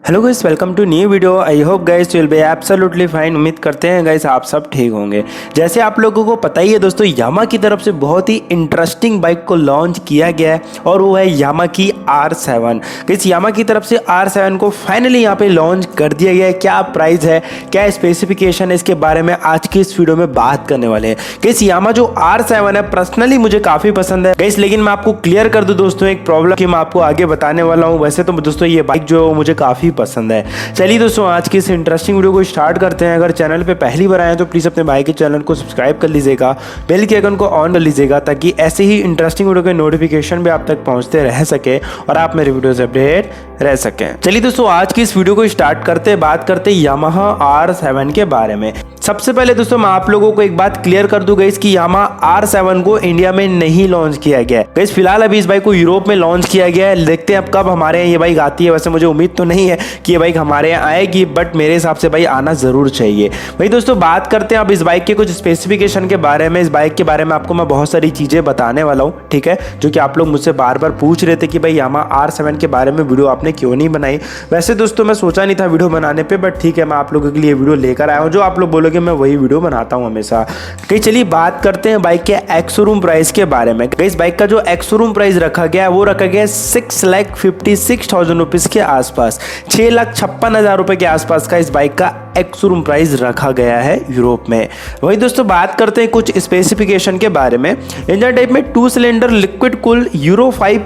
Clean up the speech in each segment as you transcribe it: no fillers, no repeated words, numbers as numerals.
Hello guys, welcome to new video. I hope guys you will be absolutely fine. उम्मीद करते हैं guys आप सब ठीक होंगे। जैसे आप लोगों को पता ही है दोस्तों, यामा की तरफ से बहुत ही इंटरेस्टिंग बाइक को लॉन्च किया गया है और वो है यामा की R7। गाइस यामा की तरफ से R7 को फाइनली यहाँ पे लॉन्च कर दिया गया है। क्या प्राइस है, क्या स्पेसिफिकेशन है, इसके बारे में आज की इस वीडियो में बात करने वाले हैं। गाइस यामा जो R7 है पर्सनली मुझे काफ़ी पसंद है गाइस, लेकिन मैं आपको क्लियर कर दूँ दोस्तों एक प्रॉब्लम कि मैं आपको आगे बताने वाला हूँ। वैसे तो दोस्तों ये बाइक जो है मुझे काफ़ी पसंद है। चलिए दोस्तों आज की इस इंटरेस्टिंग वीडियो को स्टार्ट करते हैं। अगर चैनल पे पहली बार आए तो प्लीज़ अपने भाई के चैनल को सब्सक्राइब कर लीजिएगा, बेल के आइकन को ऑन कर लीजिएगा ताकि ऐसे ही इंटरेस्टिंग वीडियो के नोटिफिकेशन भी आप तक पहुंचते रह सके और आप मेरे वीडियो से अपडेट रह सकें। चलिए दोस्तों आज की इस वीडियो को स्टार्ट करते बात करते यामाहा R7 के बारे में। सबसे पहले दोस्तों मैं आप लोगों को एक बात क्लियर कर दूं गाइस कि यामाहा R7 को इंडिया में नहीं लॉन्च किया गया है गाइस। फिलहाल अभी इस बाइक को यूरोप में लॉन्च किया गया है। देखते हैं अब कब हमारे यहाँ ये बाइक आती है। वैसे मुझे उम्मीद तो नहीं है कि ये बाइक हमारे यहाँ आएगी, बट मेरे हिसाब से भाई आना जरूर चाहिए। भाई दोस्तों बात करते हैं अब इस बाइक के कुछ स्पेसिफिकेशन के बारे में। इस बाइक के बारे में आपको मैं बहुत सारी चीजें बताने वाला हूँ, ठीक है, जो कि आप लोग मुझसे बार बार पूछ रहे थे कि भाई यामाहा R7 के बारे में वीडियो आपने क्यों नहीं बनाई। वैसे दोस्तों मैं सोचा नहीं था वीडियो बनाने पे, बट ठीक है मैं आप लोगों के लिए वीडियो लेकर आया हूँ। जो आप लोग बोलोगे मैं वही वीडियो बनाता हूँ हमेशा। कहीं चलिए बात करते हैं बाइक के एक्स शोरूम प्राइस के बारे में। इस बाइक का जो एक्स शोरूम प्राइस रखा गया है वो रखा गया है 6,56,000 रुपीज के आसपास, 6,56,000 रुपए के आसपास का इस बाइक का एक्स शोरूम प्राइस रखा गया है यूरोप में। वही दोस्तों बात करते हैं कुछ स्पेसिफिकेशन के बारे में। इंजन टाइप में 2 cylinder liquid cool euro 5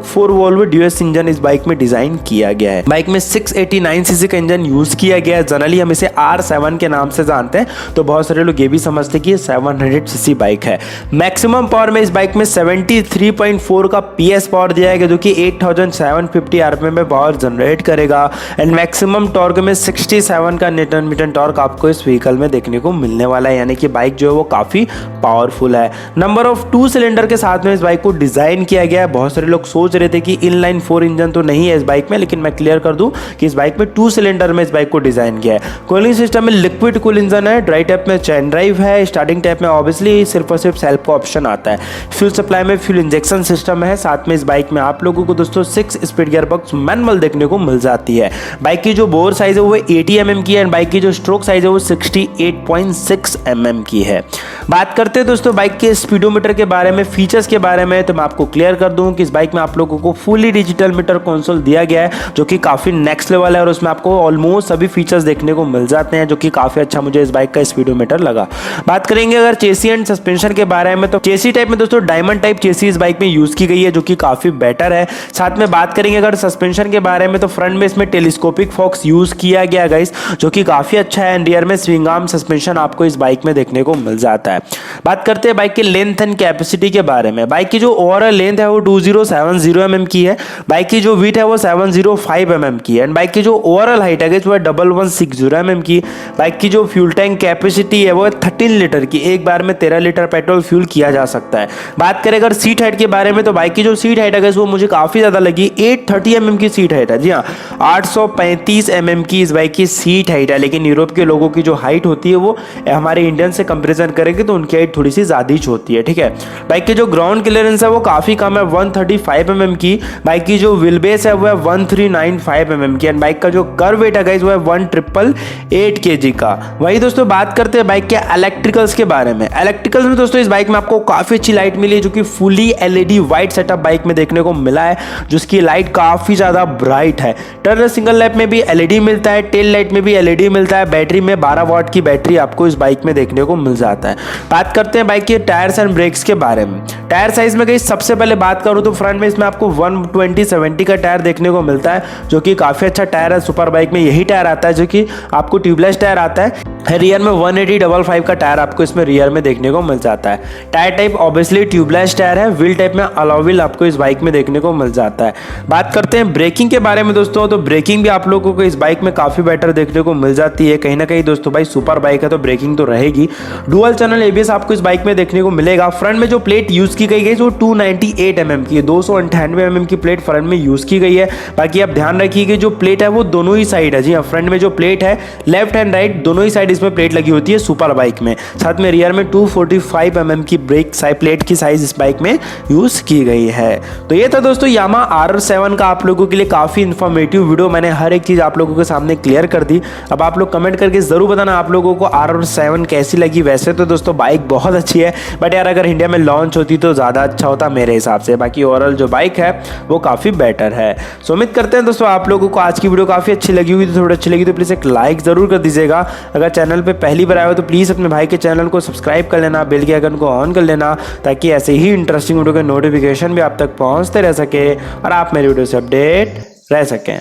4 valve ड्यूएस इंजन इस बाइक में डिजाइन किया गया है। बाइक में 689 सीसी का इंजन यूज किया गया है। जनरली हम इसे R7 के नाम से जानते हैं, तो बहुत सारे लोग ये भी समझते हैं कि ये 700 सीसी बाइक है। मैक्सिमम पावर में इस बाइक में 73.4 का PS पावर दिया गया, जो कि 8750 आरपीएम में पावर जनरेट करेगा। एंड मैक्सिमम टॉर्क में 67 का न्यूटन मीटर टॉर्क आपको इस व्हीकल में देखने को मिलने वाला है, यानी कि बाइक जो है वो काफी पावरफुल है। नंबर ऑफ 2 सिलेंडर के साथ में इस बाइक को डिजाइन किया गया है। बहुत सारे लोग सोच रहे थे कि इनलाइन 4 इंजन तो नहीं है इस बाइक में, लेकिन मैं क्लियर कर दूं कि इस बाइक में 2 सिलेंडर में इस बाइक को डिजाइन किया है। कूलिंग सिस्टम में लिक्विड कूल इंजन है। ड्राई टाइप में चैन ड्राइव है। स्टार्टिंग टाइप में ऑब्वियसली सिर्फ और सिर्फ सेल्फ का ऑप्शन आता है। फ्यूल सप्लाई में फ्यूल इंजेक्शन सिस्टम है। साथ में इस बाइक में आप लोगों को दोस्तों 6 स्पीड गियर बॉक्स मैनुअल देखने को मिल जाती है। बाइक की जो बोर साइज है वो 80 mm की है। बाइक की जो स्ट्रोक साइज है वो 68.6 mm की है। बात करते हैं दोस्तों बाइक के स्पीडोमीटर के बारे में, फीचर्स के बारे में, तो मैं आपको क्लियर कर दूं कि इस बाइक में आप लोगों को फुली डिजिटल मीटर कंसोल दिया गया है, जो कि काफी नेक्स्ट लेवल है और उसमें आपको ऑलमोस्ट सभी फीचर्स देखने को मिल जाते हैं, जो कि काफी अच्छा मुझे इस बाइक का स्पीडोमीटर लगा। बात करेंगे अगर चेसी एंड सस्पेंशन के बारे में, तो चेसी टाइप में दोस्तों डायमंड टाइप चेसी इस बाइक में यूज की गई है, जो कि काफी बेटर है। साथ में बात करेंगे अगर सस्पेंशन के बारे में, तो फ्रंट में इसमें टेलीस्कोपिक फॉक्स यूज किया गया गाइस, जो कि काफी अच्छा है। रियर में स्विंग आर्म सस्पेंशन आपको इस बाइक में देखने को मिल जाता है। बात करते हैं बाइक के लेंथ एंड कैपेसिटी के बारे में। बाइक की जो ओवरऑल लेंथ है वो 2070 mm की है। बाइक की जो विड्थ है वो 705 mm की है। एंड बाइक की जो ओवरऑल हाइट है वो 1160 mm की। बाइक की जो फ्यूल टैंक कैपेसिटी है वो 13 लीटर की, एक बार में 13 लीटर पेट्रोल फ्यूल किया जा सकता है। बात करें अगर सीट हाइट के बारे में, तो बाइक की जो सीट हाइट है वो मुझे काफी ज्यादा लगी। 830 mm की सीट हाइट है। जी हाँ, 835 mm की इस बाइक की सीट हाइट है। लेकिन यूरोप के लोगों की जो हाइट होती है वो हमारे इंडियन से कंपैरिजन करेंगे तो उनकी हाइट थोड़ी सी ज्यादा ही होती है, ठीक है। बाइक की जो ग्राउंड क्लियरेंस है वो काफी कम है, 135 mm की। बाइक की जो व्हील बेस है वो है 1395 mm की। एंड बाइक का जो कर्व वेट है गाइस वो है 1888 kg का। वही दोस्तों बात करते हैं बाइक के इलेक्ट्रिकल्स के बारे में। इलेक्ट्रिकल्स में दोस्तों इस बाइक में आपको काफी अच्छी लाइट मिली है, जो कि fully LED white setup bike में देखने को मिला है, जिसकी लाइट काफी ज्यादा ब्राइट है। टर्न सिंगल लैंप में भी LED मिलता है, टेल लाइट में भी LED मिलता है। बैटरी में 12 वॉट की बैटरी आपको इस बाइक में देखने को मिल जाता है। बात करते हैं बाइक के टायर्स एंड ब्रेक्स के बारे में। टायर साइज में गाइस सबसे पहले बात करूं तो फ्रंट में इसमें आपको 120/70 का टायर देखने को मिलता है, जो कि काफी अच्छा टायर है। सुपर बाइक में यही टायर आता है, जो कि आपको ट्यूबलेस टायर आता है। रियर में 180/55 का टायर आपको इसमें रियर में देखने को मिल जाता है। Tyre type obviously tubeless tyre है। व्हील टाइप में अलॉय व्हील आपको इस बाइक में देखने को मिल जाता है। बात करते हैं ब्रेकिंग के बारे में दोस्तों, तो ब्रेकिंग भी आप लोगों को इस बाइक में काफी बेटर देखने को मिल जाती है। कहीं ना कहीं दोस्तों भाई सुपर बाइक है तो ब्रेकिंग तो रहेगी। डुअल चैनल ABS आपको इस बाइक में देखने को मिलेगा। फ्रंट में जो प्लेट यूज की गई है वो 298 mm की है, 298 mm की प्लेट फ्रंट में यूज की गई है। बाकी आप ध्यान रखिए कि जो प्लेट है वो दोनों ही साइड है। जी हाँ, फ्रंट में जो प्लेट है लेफ्ट एंड राइट दोनों ही साइड इसमें प्लेट लगी होती है सुपर बाइक में। साथ में रियर में 245 mm की ब्रेक प्लेट की साइज इस बाइक में यूज की गई है। तो ये था दोस्तों यामा RR7 का आप लोगों के लिए काफी इंफॉर्मेटिव वीडियो। मैंने हर एक चीज आप लोगों के सामने क्लियर कर दी। अब आप लोग कमेंट करके जरूर बताना आप लोगों को RR7 कैसी लगी। वैसे तो दोस्तों बाइक बहुत अच्छी है, बट यार अगर इंडिया में लॉन्च होती तो ज्यादा अच्छा होता मेरे हिसाब से। बाकी ओवरऑल जो बाइक है वो काफी बेटर है। सो उम्मीद करते हैं दोस्तों आप लोगों को आज की वीडियो काफी अच्छी लगी हुई। तो थोड़ी अच्छी लगी तो प्लीज एक लाइक जरूर कर दीजिएगा। अगर चैनल पे पहली बार आए हो तो प्लीज अपने भाई के चैनल को सब्सक्राइब कर लेना, बेल के आइकन को ऑन कर लेना, ताकि ऐसे ही इंटरेस्टिंग वीडियो के नोटिफिकेशन भी आप तक पहुंचते रह सके और आप मेरी वीडियो से अपडेट रह सकें।